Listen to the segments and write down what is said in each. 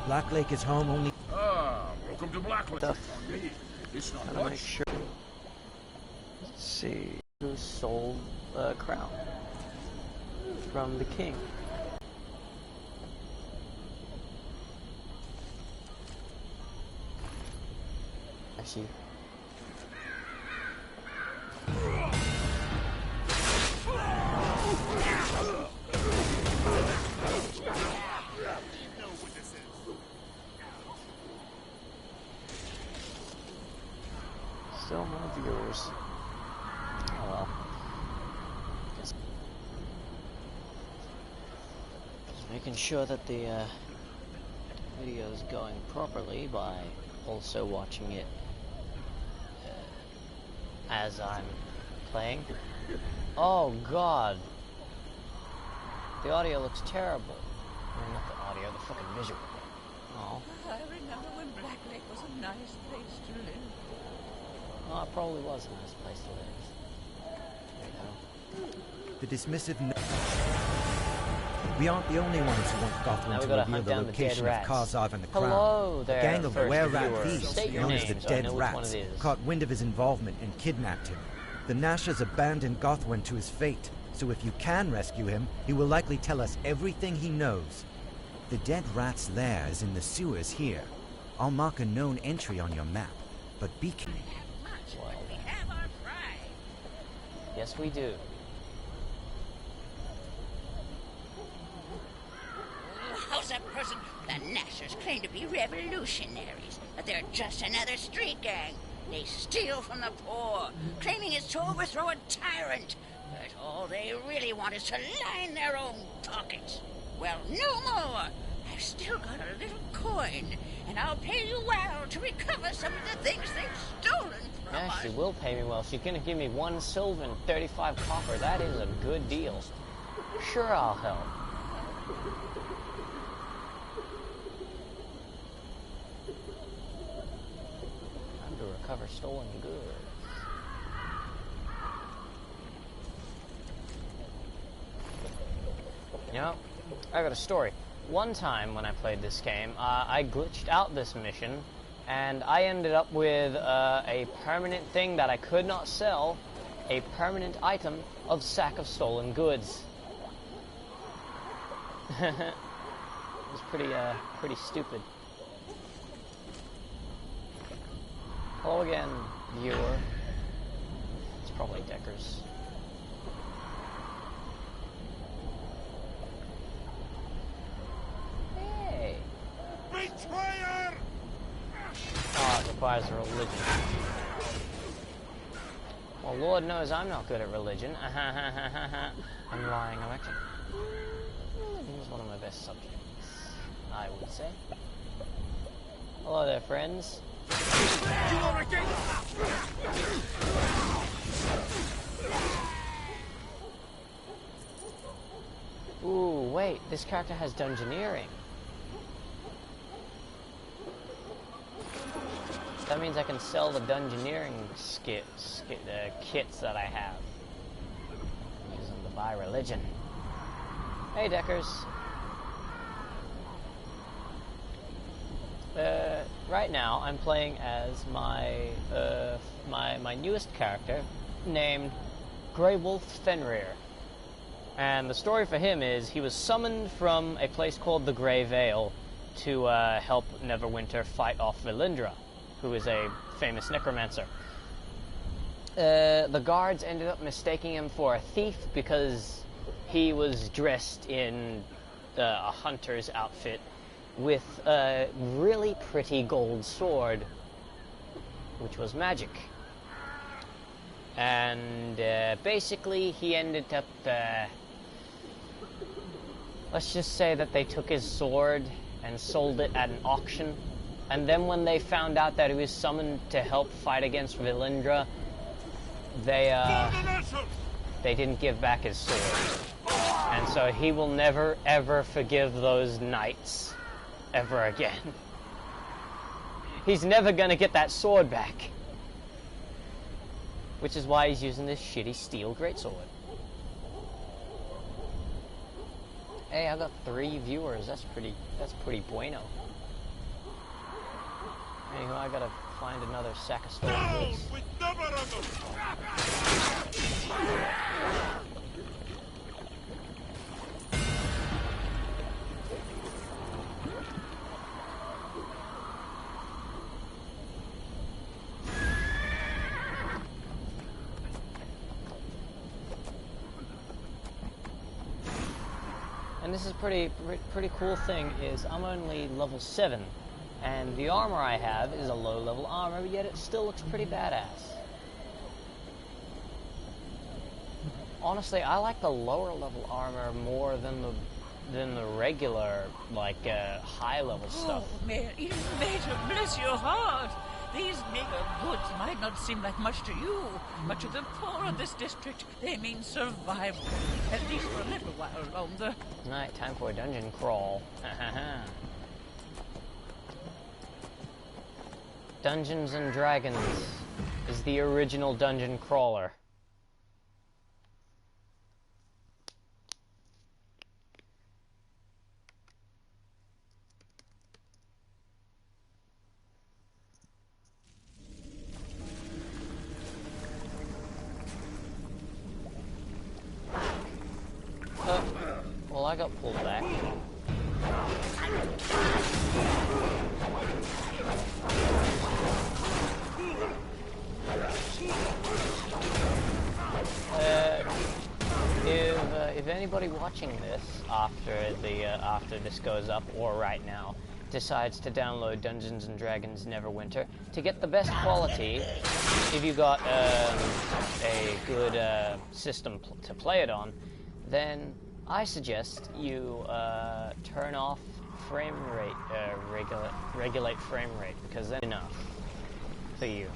Black Lake is home only... Ah, welcome to Black Lake. It's not much. Make sure. Let's see. Who sold the crown from the king? Actually. Still no viewers. Oh well. Just making sure that the video is going properly by also watching it as I'm playing. Oh god. The audio looks terrible. I mean, not the audio, the fucking visual. Oh. I remember when Black Lake was a nice place to live. Well, it probably was a nice place to live. There you go. The dismissive... We aren't the only ones who want Gotham to reveal the location of Karzav and the Crown. Hello there, a gang of were-rat viewer. thieves, State your known name as the so I Dead know which one Rats, it is. caught wind of his involvement and kidnapped him. The Nashers abandoned Gotham to his fate, so if you can rescue him, he will likely tell us everything he knows. The Dead Rat's lair is in the sewers here. I'll mark a known entry on your map, but be careful. Yes, we do. How's that person? The Nashers claim to be revolutionaries, but they're just another street gang. They steal from the poor, claiming it's to overthrow a tyrant. But all they really want is to line their own pockets. Well, no more. I've still got a little coin, and I'll pay you well to recover some of the things they've stolen from us. Yeah, she will pay me well. She's gonna give me 1 silver and 35 copper. That is a good deal. Sure, I'll help. Time to recover stolen goods. You know, I got a story. One time when I played this game, I glitched out this mission, and I ended up with a permanent thing that I could not sell, a permanent item of sack of stolen goods. It was pretty stupid. Hello again, viewer. It's probably Deckers. Hey! Betrayer! Oh, it requires a religion. Well, Lord knows I'm not good at religion. I'm lying, I'm actually... Religion is one of my best subjects, I would say. Hello there, friends. You already... Ooh, wait, this character has dungeoneering. That means I can sell the dungeoneering kits that I have. I'm using to buy religion. Hey, Deckers. Right now, I'm playing as my newest character, named Gray Wolf Fenrir. And the story for him is he was summoned from a place called the Grey Vale to help Neverwinter fight off Valindra, who is a famous necromancer. The guards ended up mistaking him for a thief because he was dressed in a hunter's outfit with a really pretty gold sword, which was magic. And basically he ended up, let's just say that they took his sword and sold it at an auction. And then when they found out that he was summoned to help fight against Valindra, they didn't give back his sword. And so he will never ever forgive those knights ever again. He's never gonna get that sword back. Which is why he's using this shitty steel greatsword. Hey, I got 3 viewers. That's pretty bueno. Anywho, I gotta find another sack of storage. And this is pretty cool thing is I'm only level 7, and the armor I have is a low level armor, but yet it still looks pretty badass. Honestly, I like the lower level armor more than the regular like high level stuff. Oh, Mayor bless your heart. These meager goods might not seem like much to you, but to the poor of this district, they mean survival. At least for a little while longer. Alright, time for a dungeon crawl. Dungeons and Dragons is the original dungeon crawler. Well, I got pulled back. If anybody watching this after this goes up or right now decides to download Dungeons and Dragons Neverwinter to get the best quality, if you got a good system to play it on, then I suggest you turn off frame rate, regulate frame rate, because that's enough for you.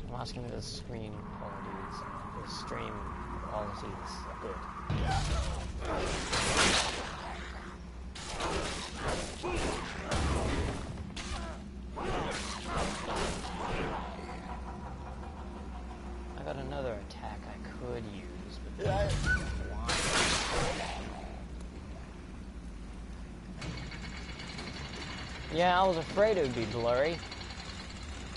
I'm asking the stream qualities. The stream quality is good. I got another attack I could use, but yeah, I was afraid it would be blurry.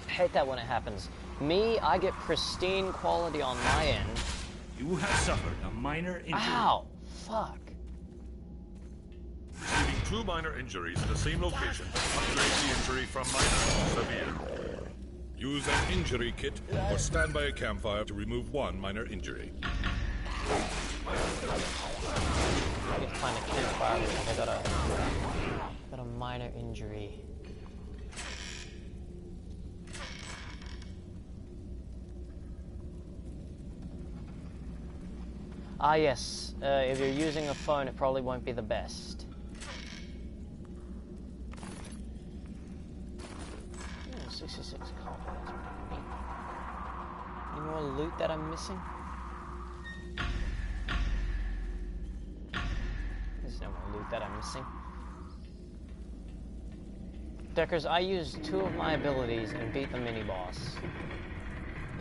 I hate that when it happens. Me, I get pristine quality on my end. You have suffered a minor injury. Ow! Fuck. Receiving 2 minor injuries in the same location upgrades the injury from minor to severe. Use an injury kit or stand by a campfire to remove 1 minor injury. I get to find a campfire because I got a minor injury. Ah yes, if you're using a phone, it probably won't be the best. 66 copper, that's pretty neat. Any more loot that I'm missing? There's no more loot that I'm missing. Deckers, I used 2 of my abilities and beat the mini-boss.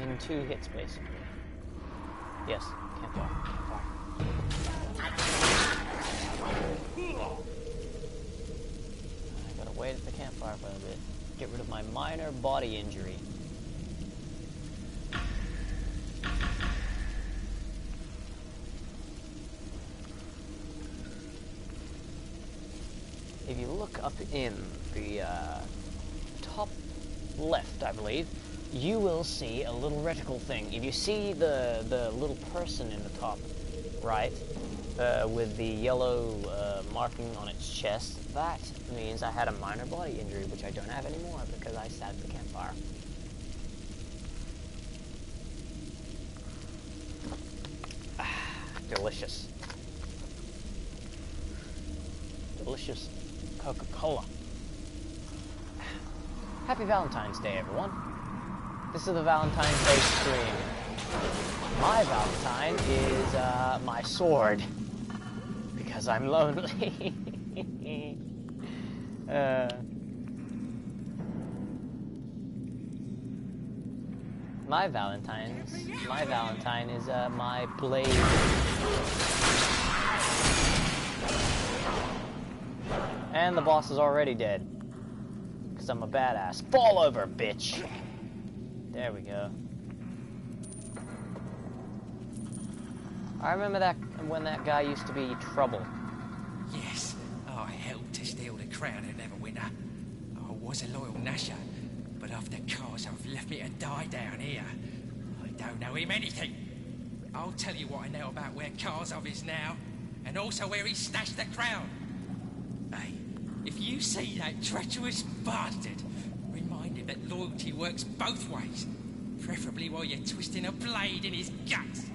In 2 hits, basically. Yes, campfire. I gotta wait at the campfire for a bit. Get rid of my minor body injury. If you look up in the top left, I believe, you will see a little reticle thing. If you see the little person in the top right, with the yellow marking on its chest, that means I had a minor body injury, which I don't have anymore because I sat at the campfire. Delicious. Delicious Coca-Cola. Happy Valentine's Day, everyone. This is the Valentine's Day stream. My Valentine is my sword, because I'm lonely. My Valentine is my blade. And the boss is already dead. Because I'm a badass. Fall over, bitch! There we go. I remember that when that guy used to be trouble. Yes, I helped to steal the crown of Neverwinter. I was a loyal Nasher, but after Karzov left me to die down here, I don't know him anything. I'll tell you what I know about where Karzov is now, and also where he stashed the crown. Hey, if you see that treacherous bastard, remind him that loyalty works both ways, preferably while you're twisting a blade in his guts.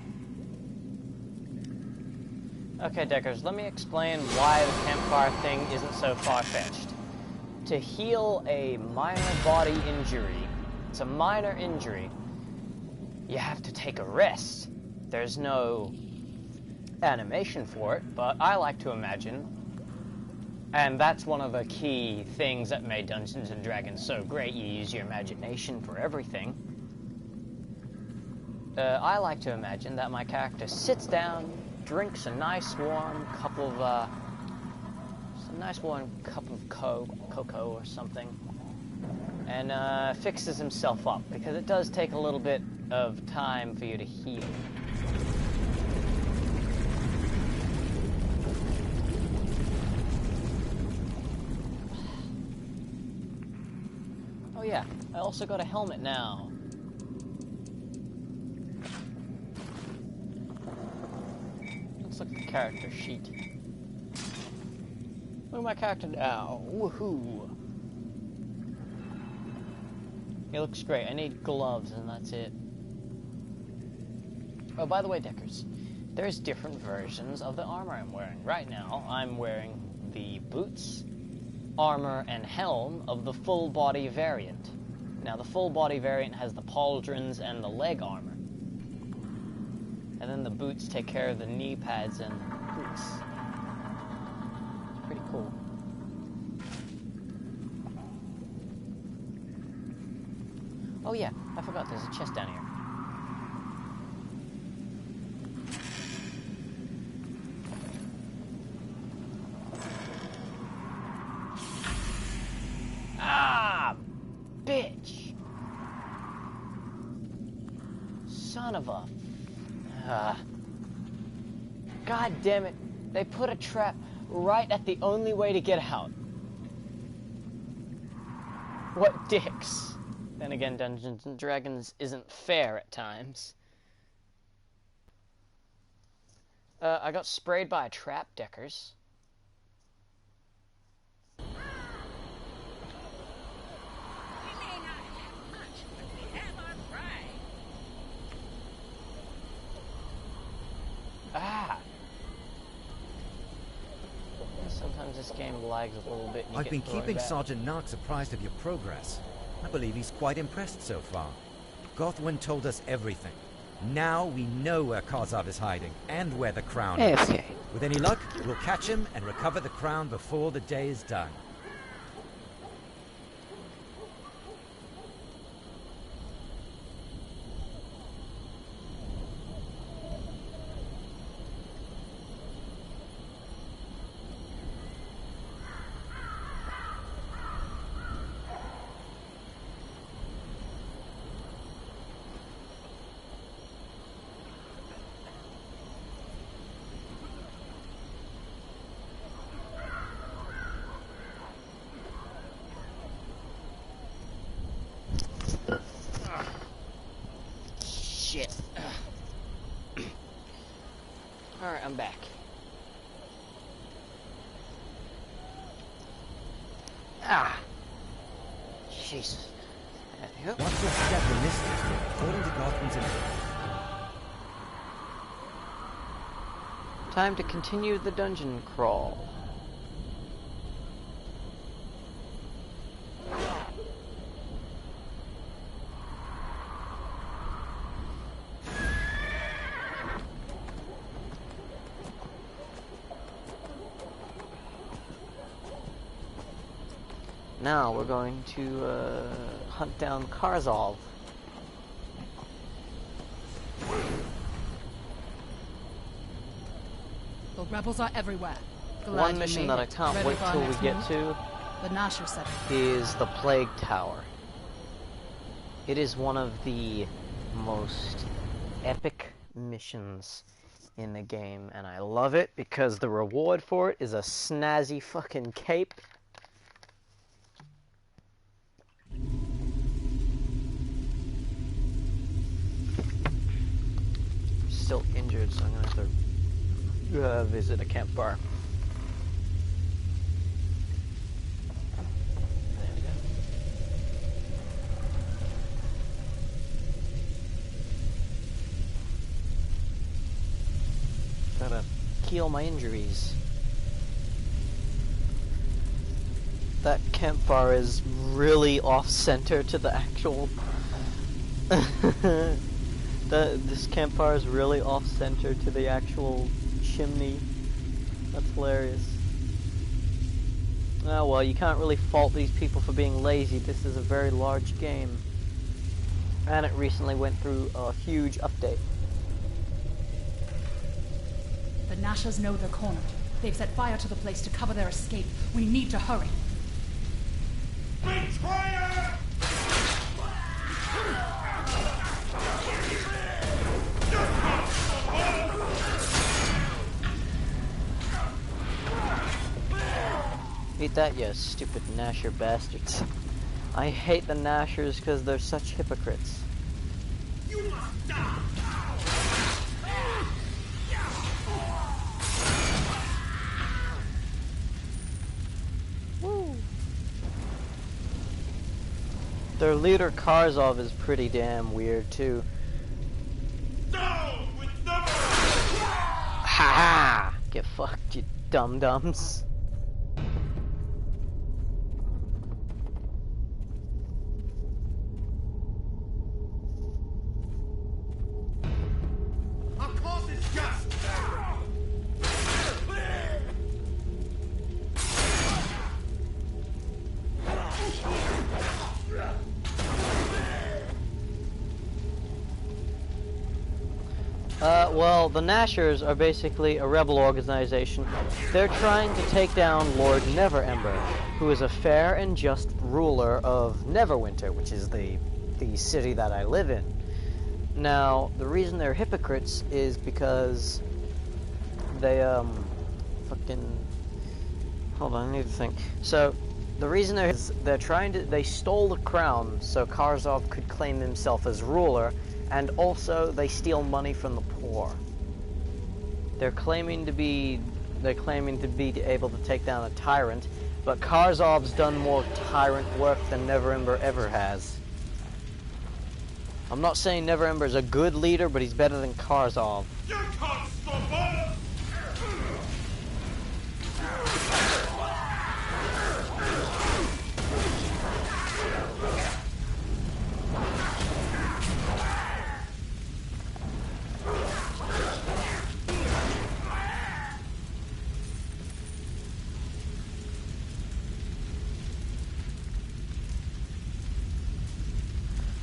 Okay, Deckers, let me explain why the campfire thing isn't so far-fetched. To heal a minor body injury, it's a minor injury, you have to take a rest. There's no animation for it, but I like to imagine, and that's one of the key things that made Dungeons & Dragons so great, you use your imagination for everything. I like to imagine that my character sits down, drinks a nice warm cup of, cocoa or something, and fixes himself up, because it does take a little bit of time for you to heal. Oh yeah, I also got a helmet now. Let's look at the character sheet. Look at my character now. Woohoo! He looks great. I need gloves and that's it. Oh, by the way, Deckers, there's different versions of the armor I'm wearing. Right now, I'm wearing the boots, armor, and helm of the full body variant. Now, the full body variant has the pauldrons and the leg armor. And then the boots take care of the knee pads and boots. It's pretty cool. Oh yeah, I forgot there's a chest down here. Ah! Bitch! Son of a... God damn it. They put a trap right at the only way to get out. What dicks. Then again, Dungeons & Dragons isn't fair at times. I got sprayed by a trap, Deckers. We may not have much, but we have our pride. Ah! Sometimes this game lags a little bit. And you I've get been thrown keeping back. Sergeant Narks apprised of your progress. I believe he's quite impressed so far. Gothwin told us everything. Now we know where Karzov is hiding, and where the crown is. AFK. With any luck, we'll catch him and recover the crown before the day is done. Shit. Alright, I'm back. Ah! Jesus. Yep. What's your step in this district, according to Gothwin's info? Time to continue the dungeon crawl. Now we're going to hunt down Karzov. Rebels are everywhere. Glad One you mission made that I it. can't Ready wait for our till we next get move? to The Nasher setting. is the Plague Tower. It is one of the most epic missions in the game, and I love it because the reward for it is a snazzy fucking cape. Still injured, so I'm gonna have to visit a campfire. There we go. Gotta heal my injuries. That campfire is really off-center to the actual... This campfire is really off-center to the actual chimney. That's hilarious. Oh well, you can't really fault these people for being lazy. This is a very large game. And it recently went through a huge update. The Nashers know they're cornered. They've set fire to the place to cover their escape. We need to hurry. Betrayer! Eat that, you stupid Nasher bastards. I hate the Nashers because they're such hypocrites. You must die! Woo. Their leader Karzov is pretty damn weird too. Down with the... Ha ha! Get fucked, you dum-dums. Our cause is just! Well, the Nashers are basically a rebel organization. They're trying to take down Lord Neverember, who is a fair and just ruler of Neverwinter, which is the city that I live in. Now, the reason they're hypocrites is because they, hold on, I need to think. So, the reason they stole the crown so Karzov could claim himself as ruler, and also they steal money from the poor. They're claiming to be able to take down a tyrant, but Karzov's done more tyrant work than Neverember ever has. I'm not saying Neverember's a good leader, but he's better than Karzov. You can't stop us!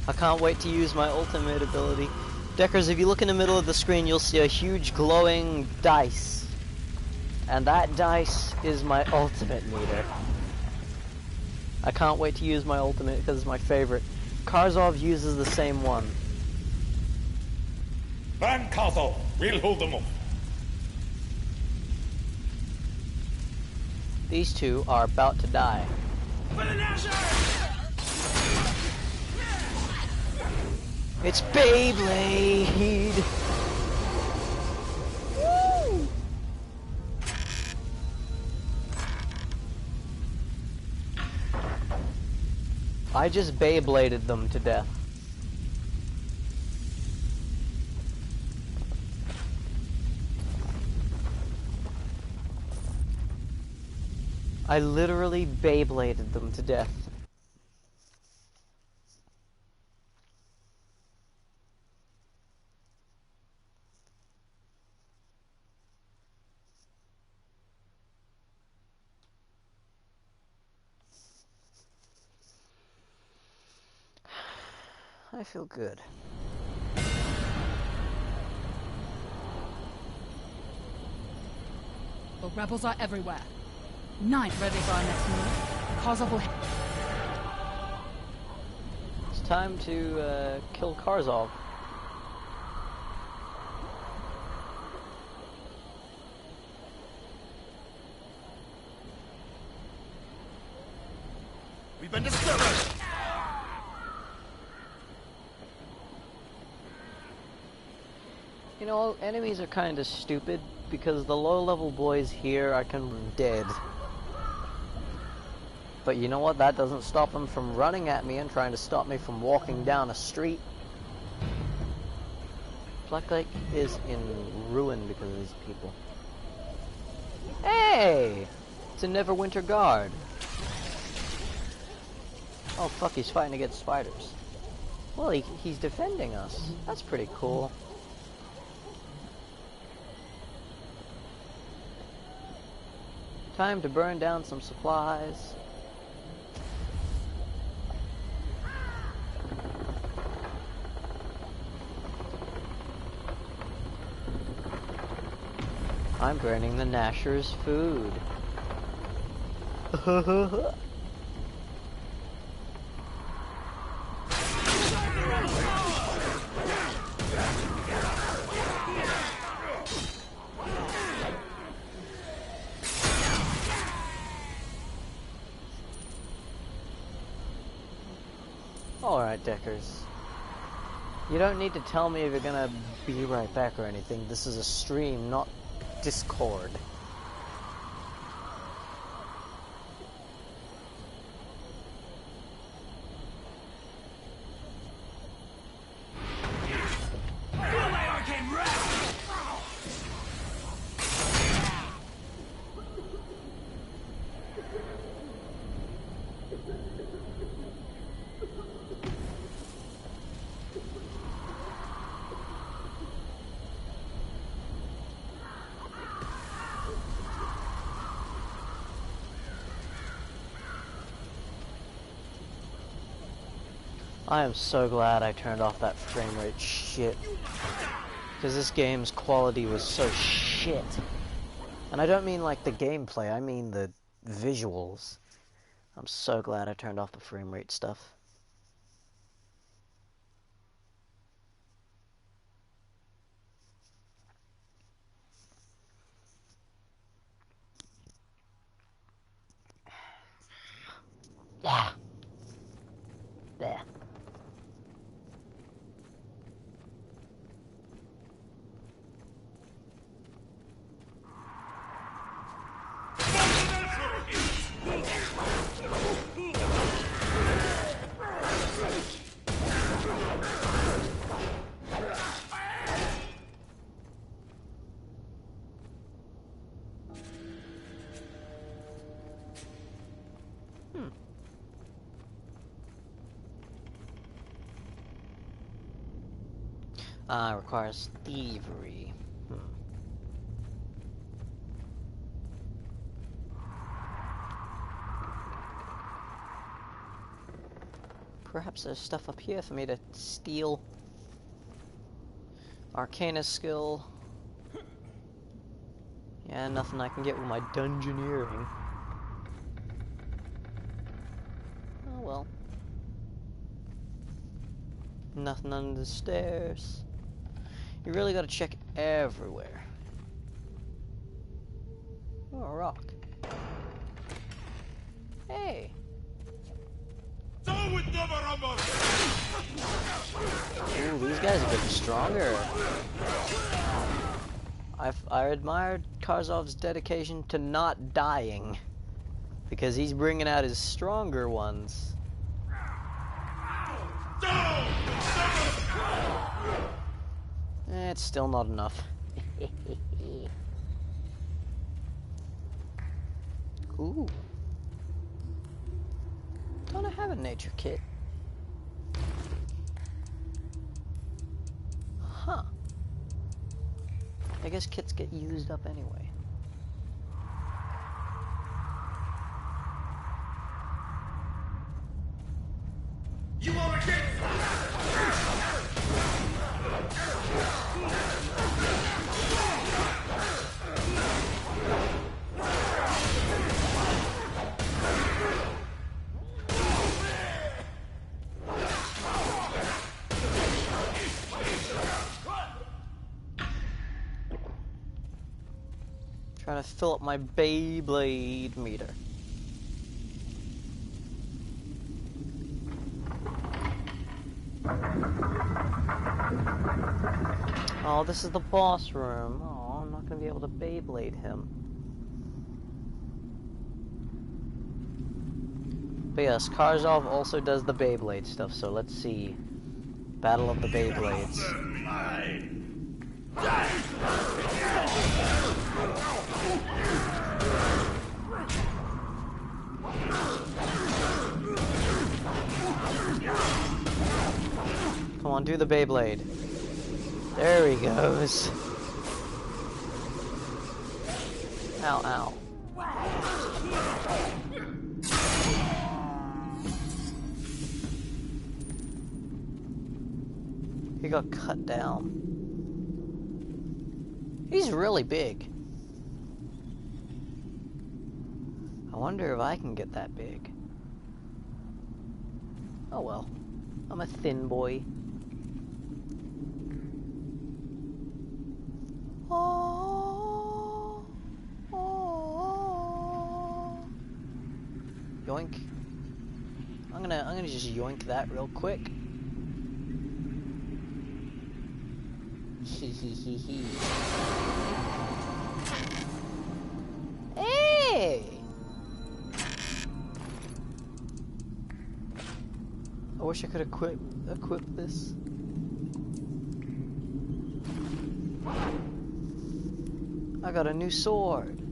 I can't wait to use my ultimate ability. Deckers, if you look in the middle of the screen, you'll see a huge glowing dice. And that dice is my ultimate meter. I can't wait to use my ultimate because it's my favorite. Karzov uses the same one. Ban Karzov, we'll hold them off. These two are about to die. It's Beyblade! Woo! I just Beybladed them to death. I literally Beybladed them to death. I feel good. The rebels are everywhere. 9 ready for our next move. Karzov will... It's time to kill Karzov. We've been discovered! You know, enemies are kind of stupid because the low-level boys here are dead. But you know what? That doesn't stop them from running at me and trying to stop me from walking down a street. Black Lake is in ruin because of these people. Hey! It's a Neverwinter Guard. Oh fuck, he's fighting against spiders. Well, he's defending us. That's pretty cool. Time to burn down some supplies. I'm burning the Gnasher's food. Alright, Deckers. You don't need to tell me if you're gonna be right back or anything. This is a stream, not Discord. I am so glad I turned off that frame rate shit. Because this game's quality was so shit. And I don't mean like the gameplay, I mean the visuals. I'm so glad I turned off the frame rate stuff. Yeah. There. Requires thievery. Perhaps there's stuff up here for me to steal. Arcana skill. Yeah, nothing I can get with my dungeoneering. Oh well. Nothing under the stairs. You really gotta check everywhere. Oh, a rock. Hey. Ooh, Ooh, these guys are getting stronger. I admired Karzov's dedication to not dying. Because he's bringing out his stronger ones. It's still not enough. Ooh. Don't I have a nature kit? Huh. I guess kits get used up anyway. You wanna get... Trying to fill up my Beyblade meter. Oh, this is the boss room. Oh, I'm not gonna be able to Beyblade him. But yes, Karzov also does the Beyblade stuff, so let's see. Battle of the Beyblades. Come on, do the Beyblade. There he goes. Ow, ow. He got cut down. He's really big. I wonder if I can get that big. Oh well. I'm a thin boy. Oh, oh. Yoink. I'm gonna just yoink that real quick. Hee hee hee hee. Hey! I wish I could equip this. I got a new sword.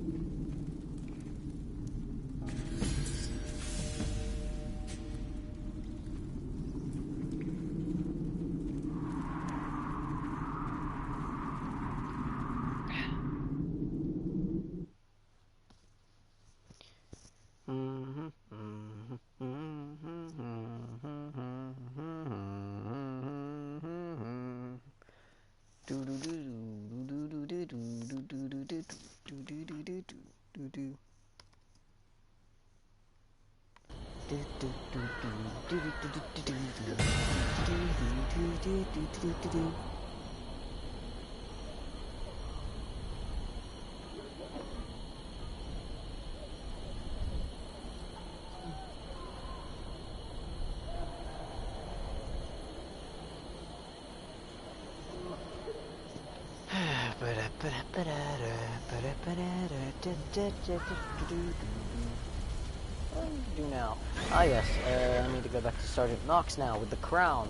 What do I do now? Ah yes, I need to go back to Sergeant Knox now with the crown.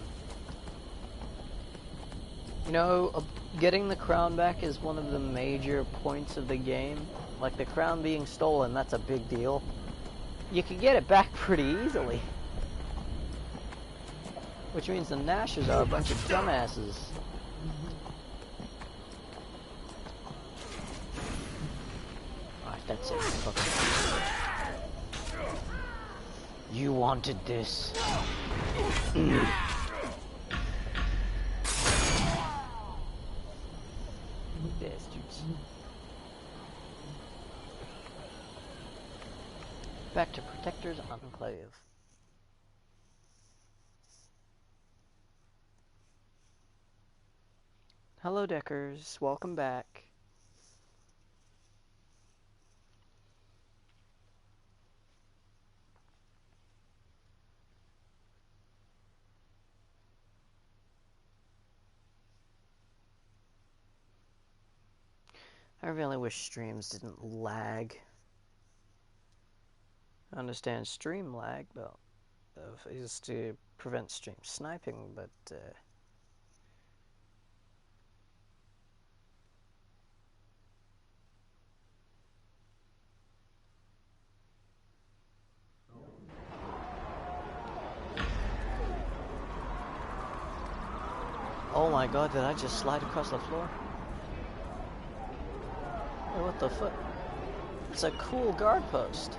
You know, getting the crown back is one of the major points of the game. Like the crown being stolen, that's a big deal. You can get it back pretty easily. Which means the Nashers are a bunch of dumbasses. That's it. Okay. You wanted this. Bastards. Back to Protector's Enclave. Hello, Deckers. Welcome back. I really wish streams didn't lag. I understand stream lag, but is to prevent stream sniping, but oh my god, did I just slide across the floor? Hey, what the fuck? It's a cool guard post.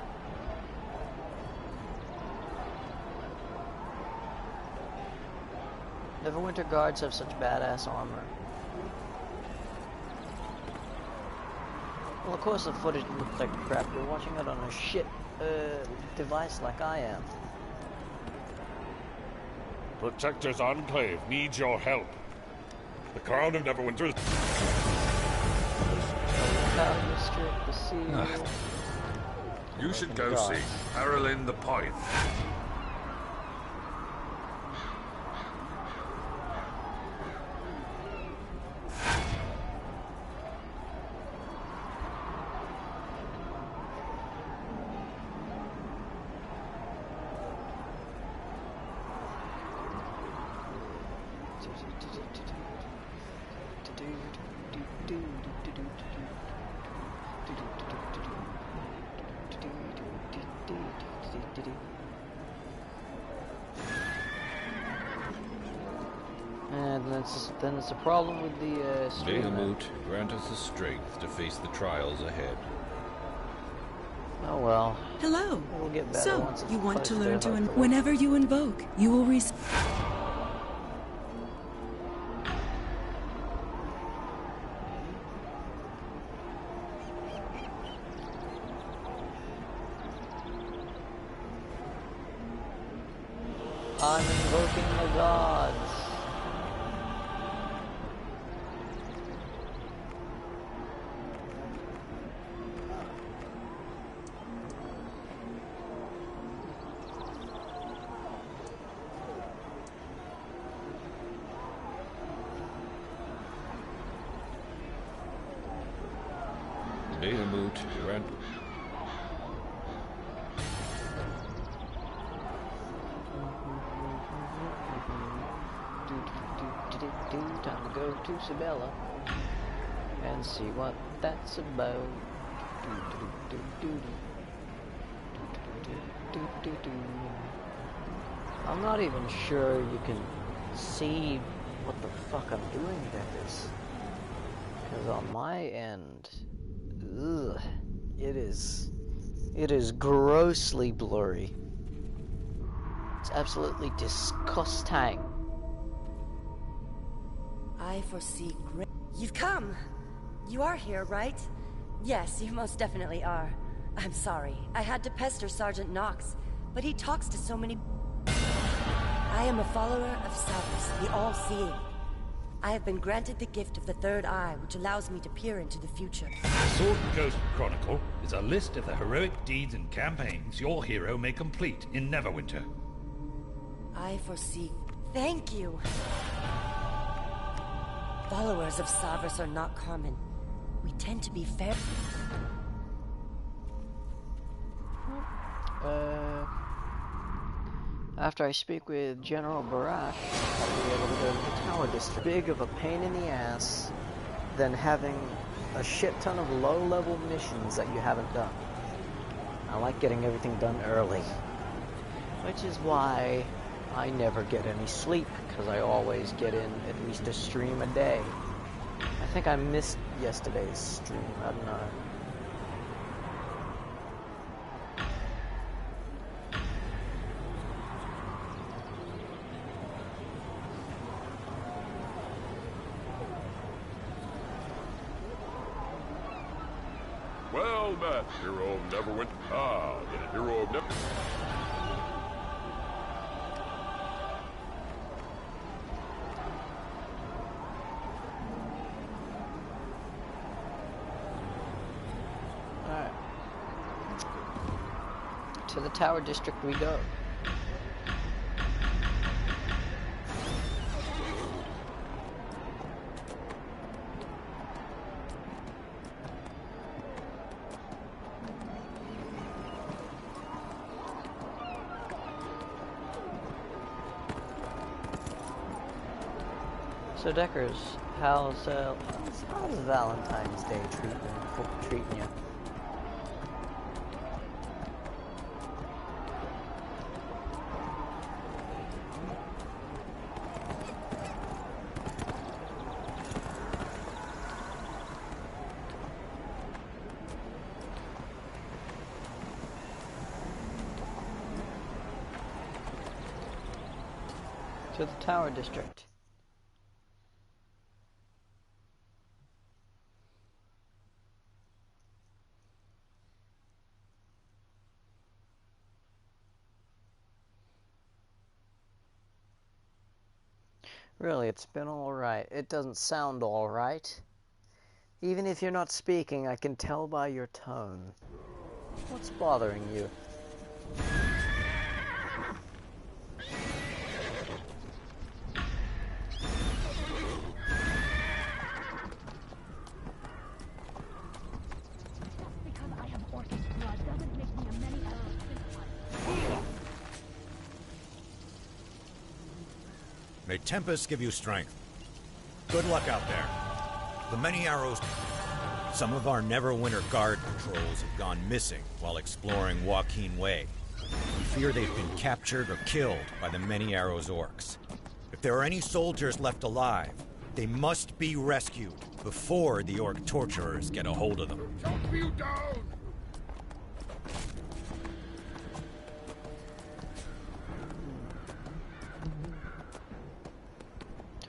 Neverwinter guards have such badass armor. Well, of course the footage looked like crap. You're watching it on a shit device like I am. Protector's Enclave needs your help. The Crown of Neverwinter How restrict the seal. You should go see Carolyn the Poet. And then it's a problem with the stream. Bahamut, grant us the strength to face the trials ahead. Oh well. Hello. It'll get better So, once it's you want to placed learn there, to hopefully. whenever you invoke, you will receive. I'm invoking the gods. Bahamut, grant... Time to go to Sabella and see what that's about. I'm not even sure you can see what the fuck I'm doing, guys. Because on my end, ugh, it is grossly blurry. It's absolutely disgusting. I foresee great... You've come! You are here, right? Yes, you most definitely are. I'm sorry. I had to pester Sergeant Knox, but he talks to so many... I am a follower of Savus, the All-Seeing. I have been granted the gift of the Third Eye, which allows me to peer into the future. The Sword and Ghost Chronicle is a list of the heroic deeds and campaigns your hero may complete in Neverwinter. I foresee... Thank you! Followers of Savus are not common. We tend to be fair... After I speak with General Barash, I'll be able to go to the Tower District. Big of a pain in the ass than having a shit ton of low-level missions that you haven't done. I like getting everything done early. Which is why I never get any sleep, because I always get in at least a stream a day. I think I missed yesterday's stream, I don't know. Well met, hero of Neverwinter. Ah, the hero of Never... Alright. To the Tower District we go. So Deckers, how's Valentine's Day treating you? To the Tower District. Really, it's been alright. It doesn't sound alright, Even if you're not speaking, I can tell by your tone. What's bothering you? May Tempest give you strength. Good luck out there. The many arrows... Some of our Neverwinter Guard patrols have gone missing while exploring Joaquin Way. We fear they've been captured or killed by the Many Arrows orcs. If there are any soldiers left alive, they must be rescued before the orc torturers get a hold of them. Chop you down!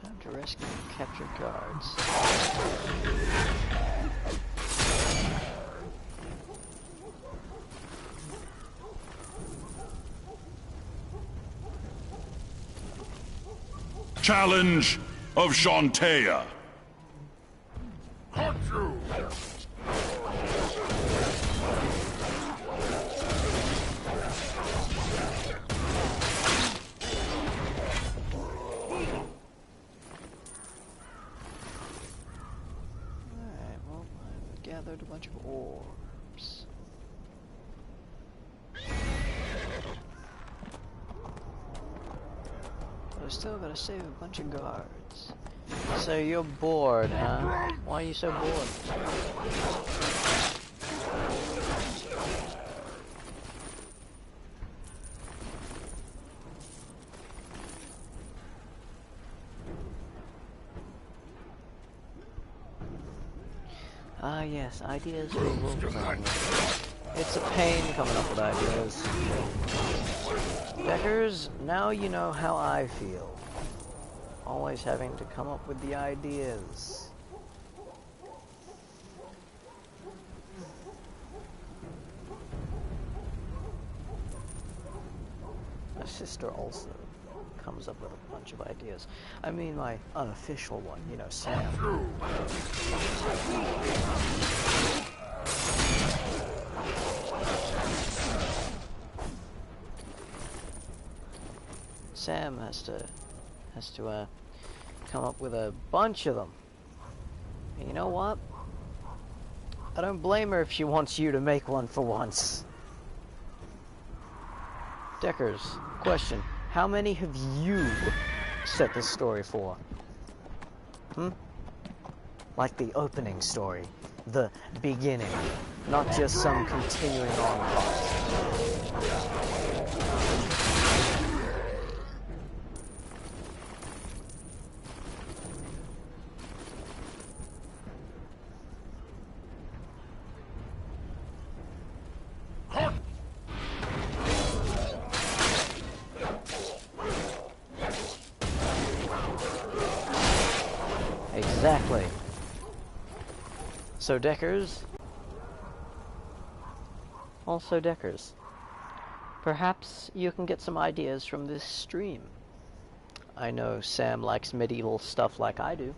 Time to rescue captured guards. Challenge of Shantea. Cut through! Alright, well, I've gathered a bunch of orbs. But I still gotta save a bunch of guards. So you're bored, huh? Why are you so bored? Ah yes, ideas for Wolfgang. It's a pain coming up with ideas. Deckers, now you know how I feel. Always having to come up with the ideas. My sister also comes up with a bunch of ideas. I mean my unofficial one, you know, Sam. Sam has to come up with a bunch of them. And you know what? I don't blame her if she wants you to make one for once. Deckers, question. How many have you set this story for? Like the opening story. The beginning. Not just some continuing on plot. Exactly. So Deckers, also Deckers, perhaps you can get some ideas from this stream. I know Sam likes medieval stuff like I do.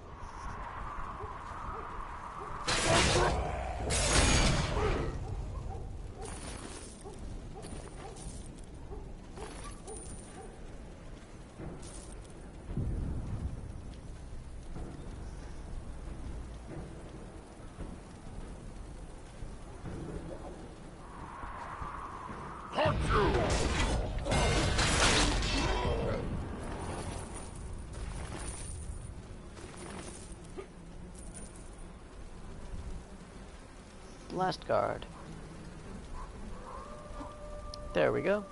Last guard. There we go.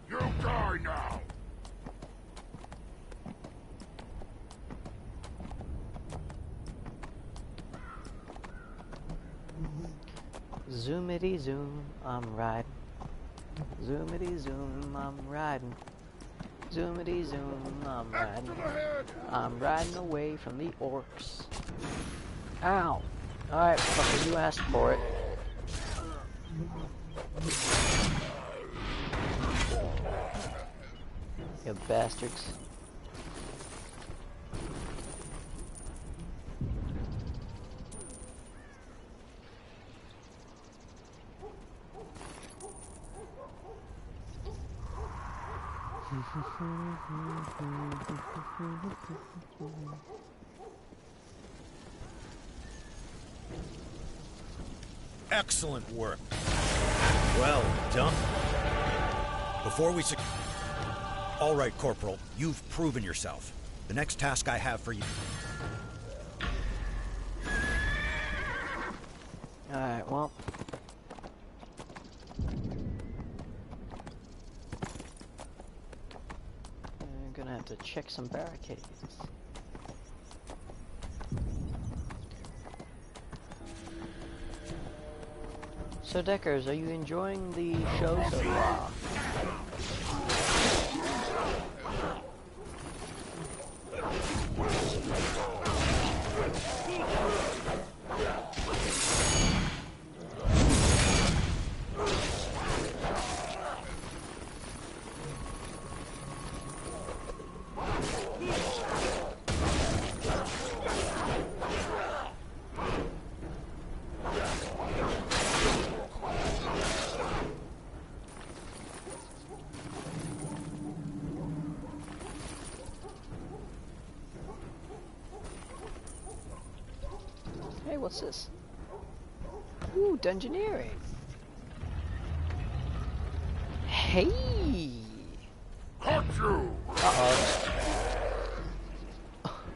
You die now! Zoomity zoom, I'm riding. Zoomity zoom, I'm riding. Zoomity zoom, I'm riding. I'm riding away from the orcs. Ow! Alright, fucker, you asked for it. You bastards. Excellent work. Well done. Before we All right, Corporal, you've proven yourself. The next task I have for you... Alright, well... I'm gonna have to check some barricades. So Deckers, are you enjoying the show so far? Hey, what's this? Ooh, dungeoneering. Hey! Got you! Uh-oh.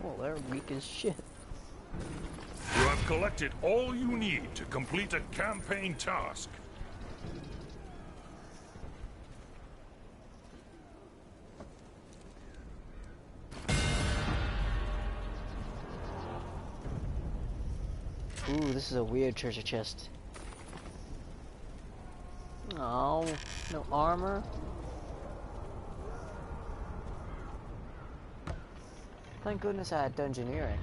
Well, they're weak as shit. You have collected all you need to complete a campaign task. Ooh, this is a weird treasure chest. Oh, no armor. Thank goodness I had dungeoneering.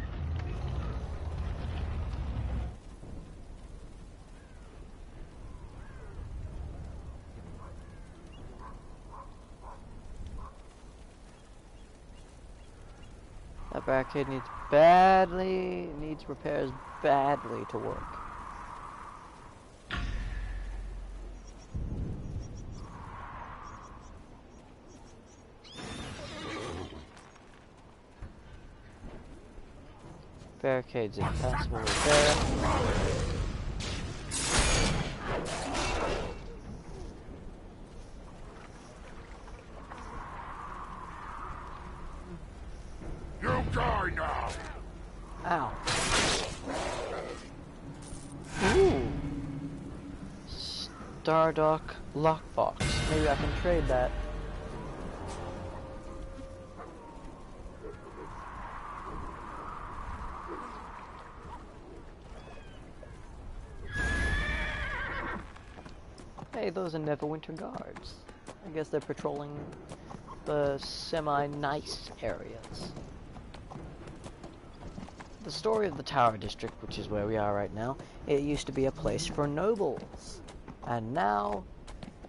That barricade needs repairs badly to work. Barricades impossible repair. You die now! Ow. Ooh. Stardock lockbox. Maybe I can trade that. Hey, those are Neverwinter guards. I guess they're patrolling the semi-nice areas. The story of the Tower District, which is where we are right now, it used to be a place for nobles. And now,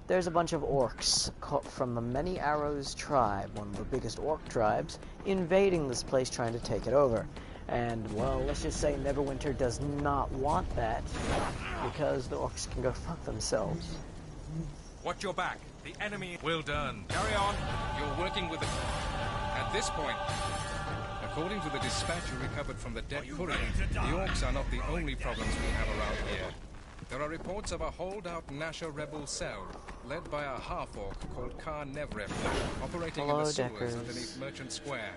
there's a bunch of orcs from the Many Arrows tribe, one of the biggest orc tribes, invading this place trying to take it over. And, well, let's just say Neverwinter does not want that, because the orcs can go fuck themselves. Watch your back. The enemy... Well done. Carry on. You're working with the... At this point... According to the dispatch you recovered from the dead courier, the orcs are not the only problems we have around here. There are reports of a holdout Nasher rebel cell, led by a half-orc called Kar Nevrev, operating in the sewers underneath Merchant Square.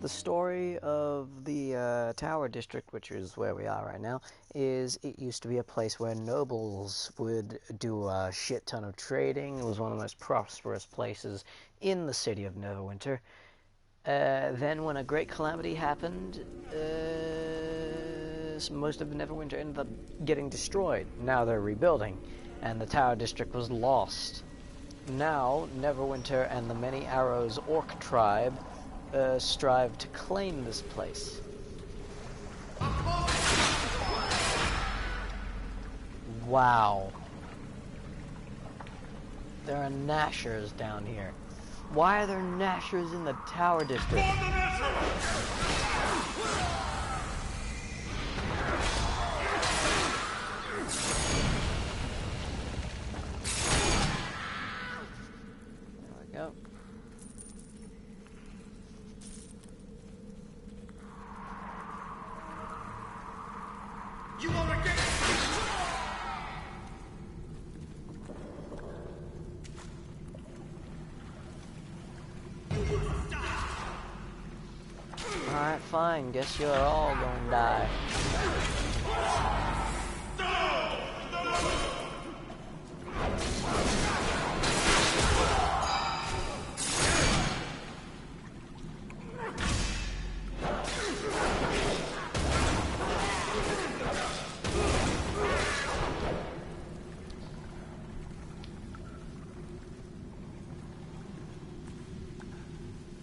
The story of the Tower District, which is where we are right now, is it used to be a place where nobles would do a shit ton of trading. It was one of the most prosperous places in the city of Neverwinter. Then when a great calamity happened, most of Neverwinter ended up getting destroyed. Now they're rebuilding, and the Tower District was lost. Now, Neverwinter and the Many Arrows orc tribe strive to claim this place. Wow. There are Nashers down here. Why are there Nashers in the Tower District? There we go. You wanna get Alright, fine. Guess you're all gonna die.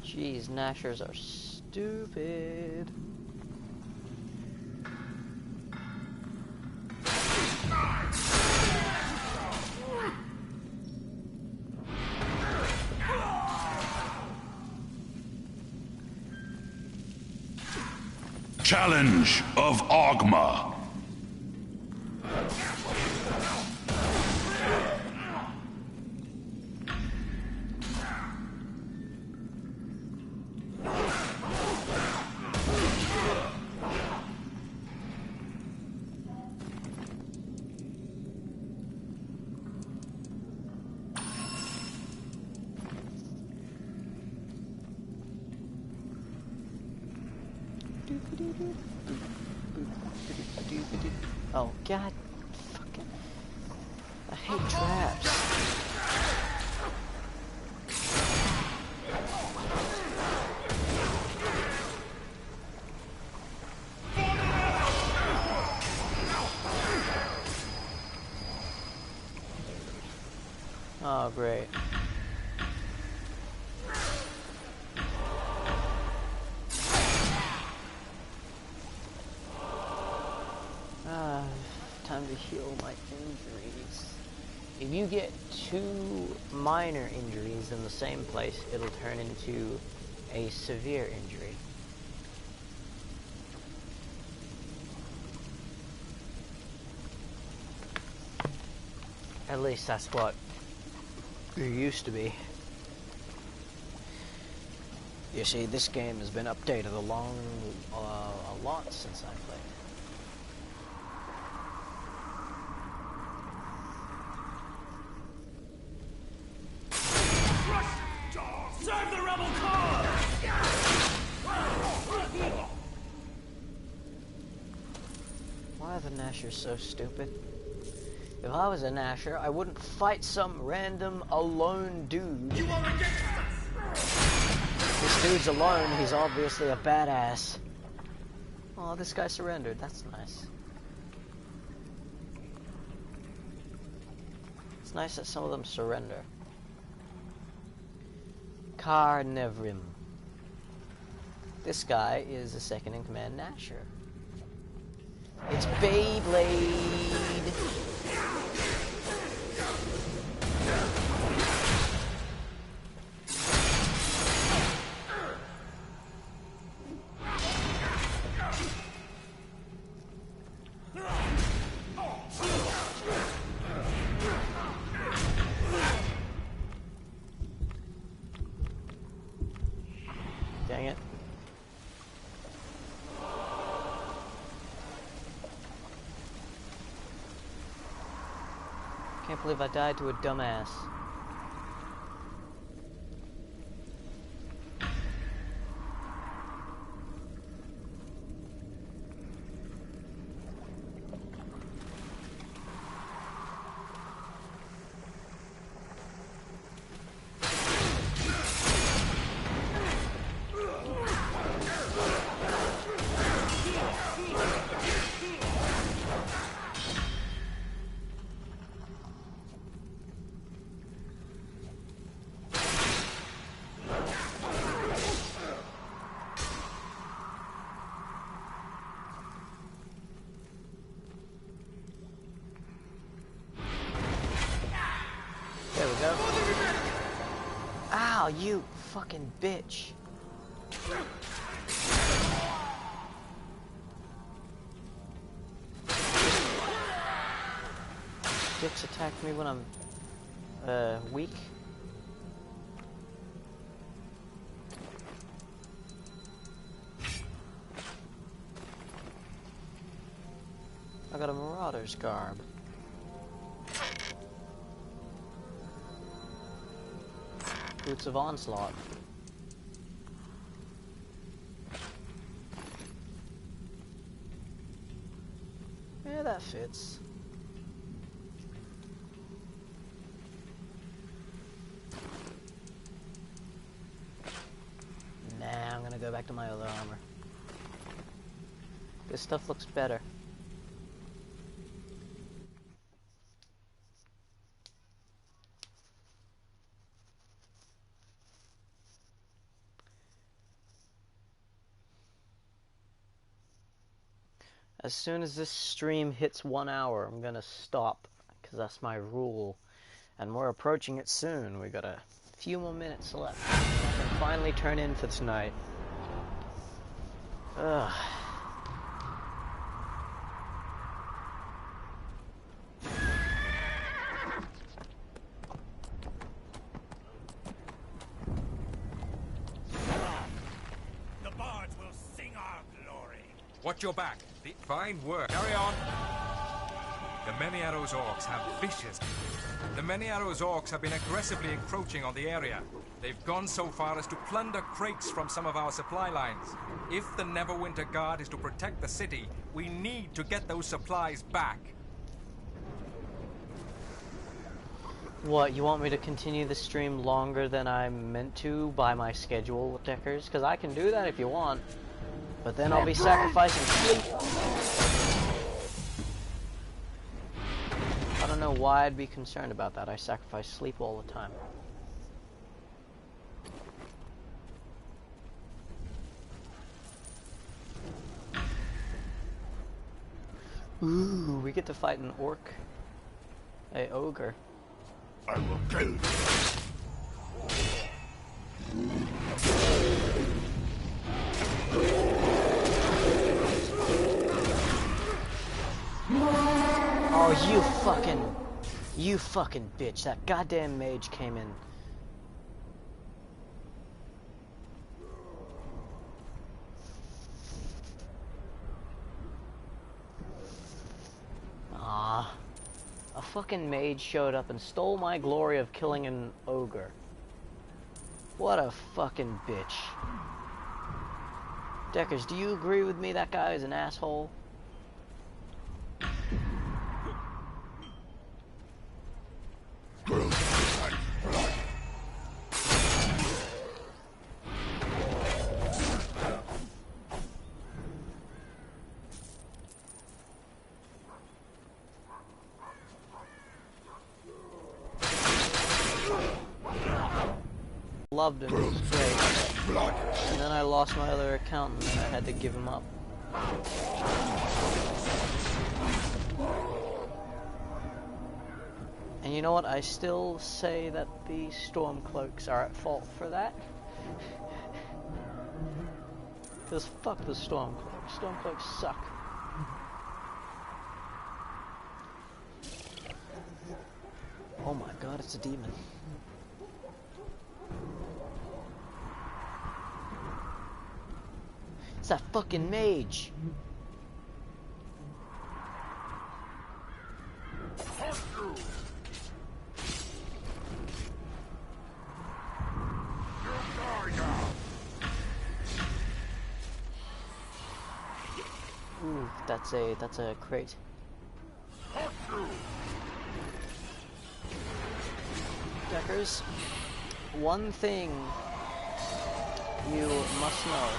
Jeez, Nashers are stupid. Challenge of Ogma. Oh god, fucking, I hate traps. Oh great. Time to heal my injuries. If you get 2 minor injuries in the same place, it'll turn into a severe injury. At least that's what it used to be. You see, this game has been updated a lot since I played. Serve the rebel cause! Why are the Nashers so stupid? If I was a Nasher, I wouldn't fight some random alone dude. You wanna get This dude's alone, he's obviously a badass. Oh, this guy surrendered, that's nice. It's nice that some of them surrender. Carnivrim. This guy is a second in command Nasher. It's Beyblade! Dang it. Can't believe I died to a dumbass. Ow, you fucking bitch. Dicks attack me when I'm weak. I got a Marauder's garb. Boots of Onslaught. Yeah, that fits. Nah, I'm gonna go back to my other armor. This stuff looks better. As soon as this stream hits 1 hour, I'm gonna stop, because that's my rule. And we're approaching it soon. We got a few more minutes left. I can finally turn in for tonight. Ugh. The bards will sing our glory. Watch your back. Fine work. Carry on. The Many Arrows Orcs have vicious. The Many Arrows Orcs have been aggressively encroaching on the area. They've gone so far as to plunder crates from some of our supply lines. If the Neverwinter Guard is to protect the city, we need to get those supplies back. What, you want me to continue the stream longer than I'm meant to by my schedule, Deckers? Because I can do that if you want. But then I'll be sacrificing sleep. I don't know why I'd be concerned about that. I sacrifice sleep all the time. Ooh, we get to fight an orc. A ogre. I will kill you. Oh, you fucking bitch. That goddamn mage came in. Ah, a fucking mage showed up and stole my glory of killing an ogre. What a fucking bitch. Deckers, do you agree with me that guy is an asshole? Loved him, he was great. And then I lost my other account and then I had to give him up. And you know what? I still say that the Stormcloaks are at fault for that. Because fuck the Stormcloaks. Stormcloaks suck. Oh my god, it's a demon. It's that fucking mage. Ooh, that's a crate. Deckers, one thing you must know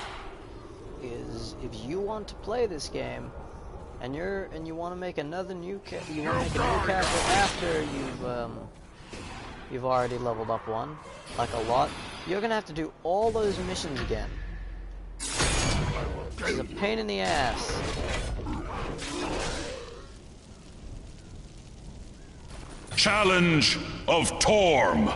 is if you want to play this game and you want to make another new character after you've already leveled up one, like a lot, you're gonna have to do all those missions again. It's a pain in the ass. Challenge of Torm.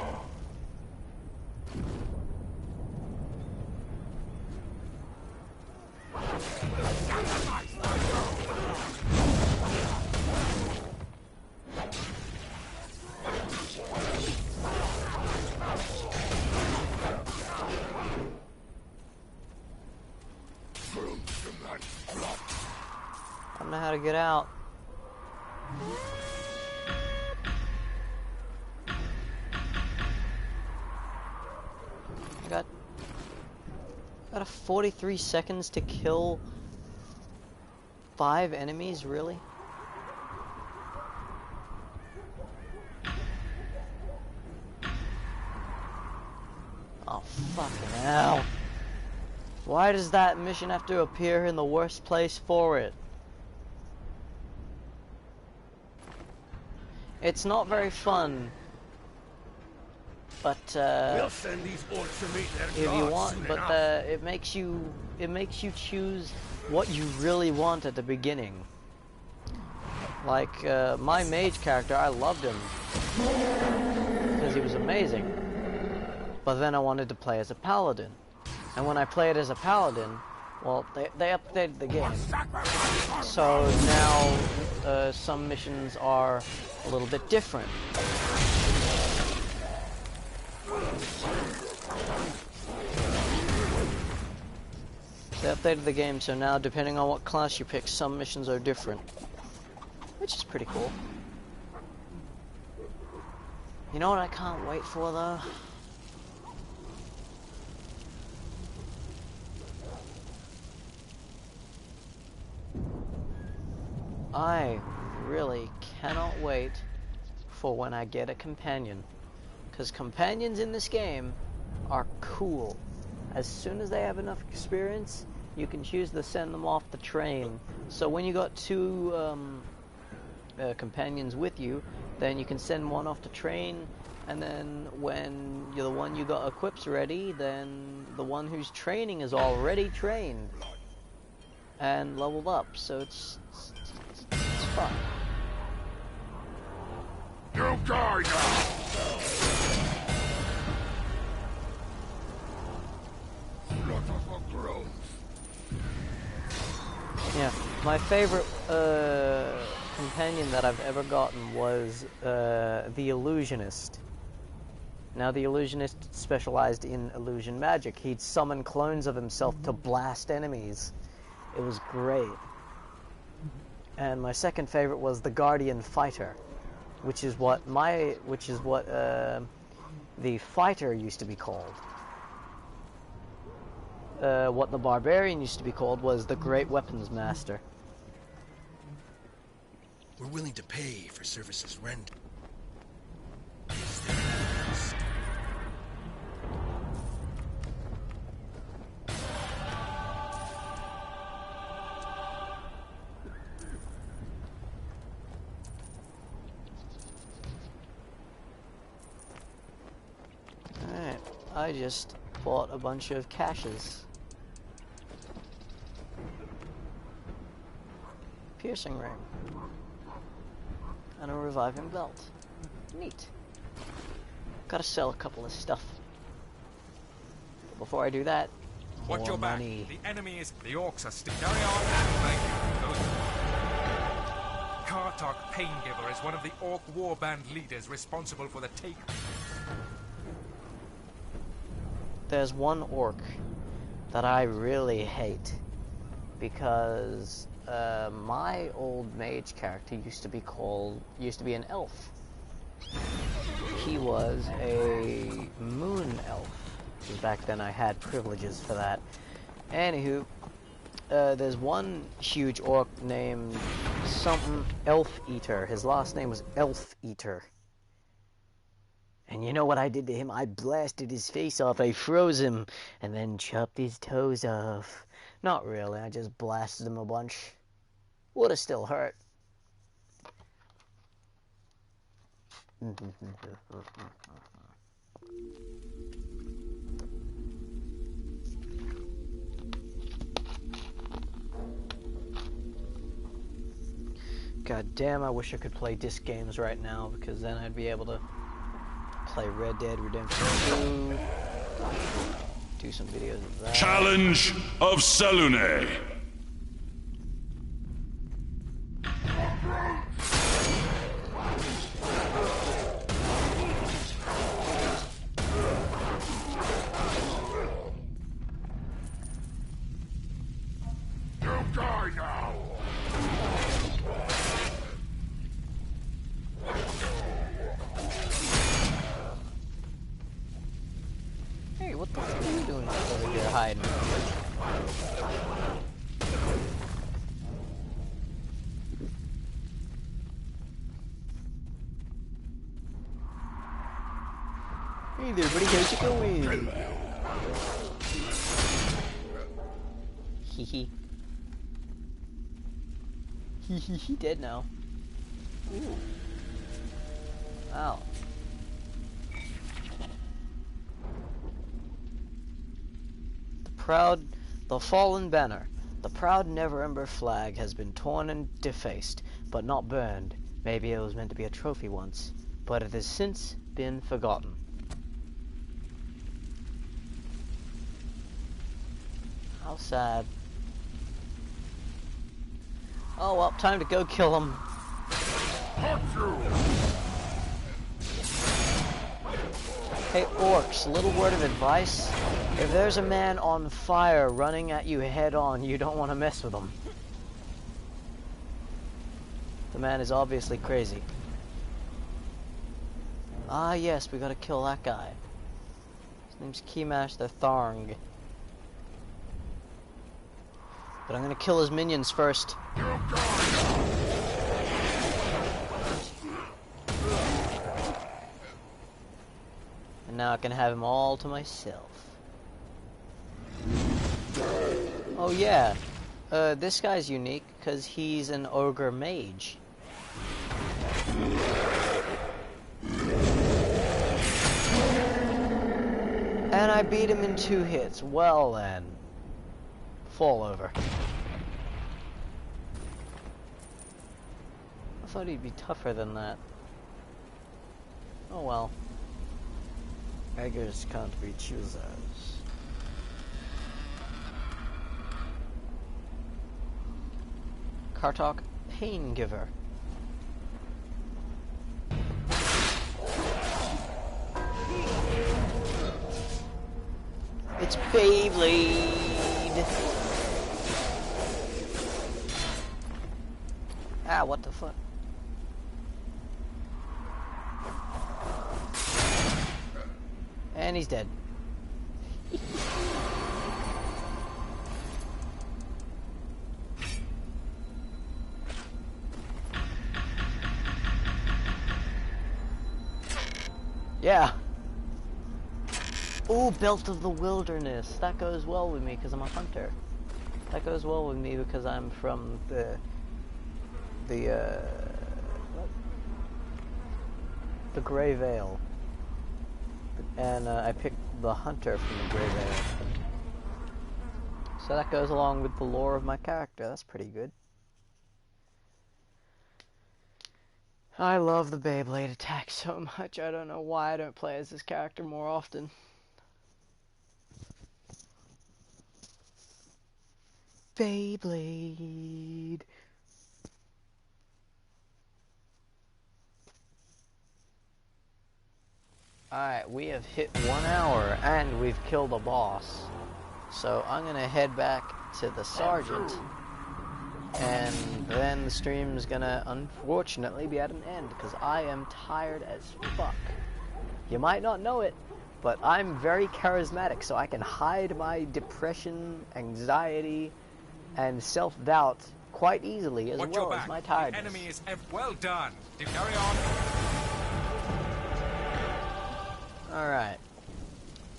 I don't know how to get out. I got a 43 seconds to kill 5 enemies, really? Oh, fucking hell. Why does that mission have to appear in the worst place for it? It's not very fun, but we'll send these orcs to meet their if you want, but it makes you choose what you really want at the beginning. Like my mage character, I loved him because he was amazing. But then I wanted to play as a paladin, and when I played as a paladin, well, they updated the game, so now some missions are a little bit different. They updated the game, so now depending on what class you pick, some missions are different, which is pretty cool. You know what I can't wait for though? I really cannot wait for when I get a companion, because companions in this game are cool. As soon as they have enough experience, you can choose to send them off the train. So when you got 2 companions with you, then you can send one off the train, and then when the one you got equips ready, then the one who's training is already trained and leveled up. So it's fun. You die now! Yeah, my favorite companion that I've ever gotten was the Illusionist. Now, the Illusionist specialized in illusion magic. He'd summon clones of himself to blast enemies. It was great. And my second favorite was the Guardian Fighter, which is what the Fighter used to be called. What the Barbarian used to be called was the Great Weapons Master. We're willing to pay for services rendered. Alright, I just bought a bunch of caches. Piercing ring. And a reviving belt. Neat. Gotta sell a couple of stuff. Before I do that, watch your back. Money. The enemy is... The orcs are still... Carry on. Thank you. Kartok Paingiver is one of the orc warband leaders responsible for the take. There's one orc that I really hate because my old mage character used to be an elf. He was a moon elf, because back then I had privileges for that. Anywho, there's one huge orc named something Elf Eater. His last name was Elf Eater. And you know what I did to him? I blasted his face off, I froze him, and then chopped his toes off. Not really, I just blasted him a bunch. Would have still hurt. God damn, I wish I could play disc games right now, because then I'd be able to play Red Dead Redemption 2, do some videos of that. Challenge of Selune. die now! Hey, what the fuck are you doing over here hiding? Hey there, buddy, how's it going? Hee he dead now. Ooh. Ow. The fallen banner. The proud Never-Ember flag has been torn and defaced, but not burned. Maybe it was meant to be a trophy once, but it has since been forgotten. How sad. Oh well, time to go kill him. Hey orcs, a little word of advice. If there's a man on fire running at you head on, you don't want to mess with him. The man is obviously crazy. Ah yes, we gotta kill that guy. His name's Keymash the Tharng. But I'm gonna kill his minions first. And now I can have him all to myself. Oh yeah, this guy's unique because he's an ogre mage. And I beat him in 2 hits. Well then. Fall over. I thought he'd be tougher than that. Oh well. Beggars can't be choosers. Kartok, Pain Giver. It's Beyblade! Ah, what the fuck? And he's dead. Yeah. Ooh, Belt of the Wilderness. That goes well with me because I'm a hunter. That goes well with me because I'm from the Gray Vale. And I picked the hunter from the Gray Vale. So that goes along with the lore of my character. That's pretty good. I love the Beyblade attack so much. I don't know why I don't play as this character more often. Beyblade. Alright, we have hit 1 hour and we've killed a boss. So I'm gonna head back to the sergeant. And then the stream's gonna unfortunately be at an end because I am tired as fuck. You might not know it, but I'm very charismatic, so I can hide my depression, anxiety, and self-doubt quite easily as well as my tiredness. The enemy is well done. Do carry on. Alright.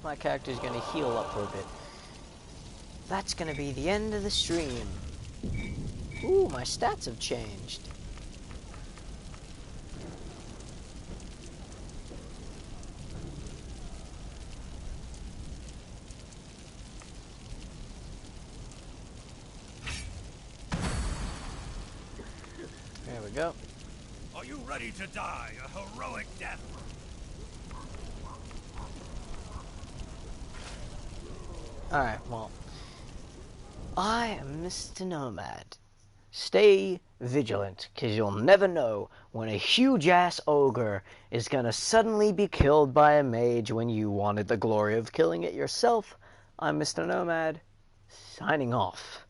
My character's gonna heal up for a bit. That's gonna be the end of the stream. Ooh, my stats have changed. There we go. Are you ready to die a heroic death? Alright, well. I am Mr. Nomad. Stay vigilant, because you'll never know when a huge-ass ogre is gonna suddenly be killed by a mage when you wanted the glory of killing it yourself. I'm Mr. Nomad, signing off.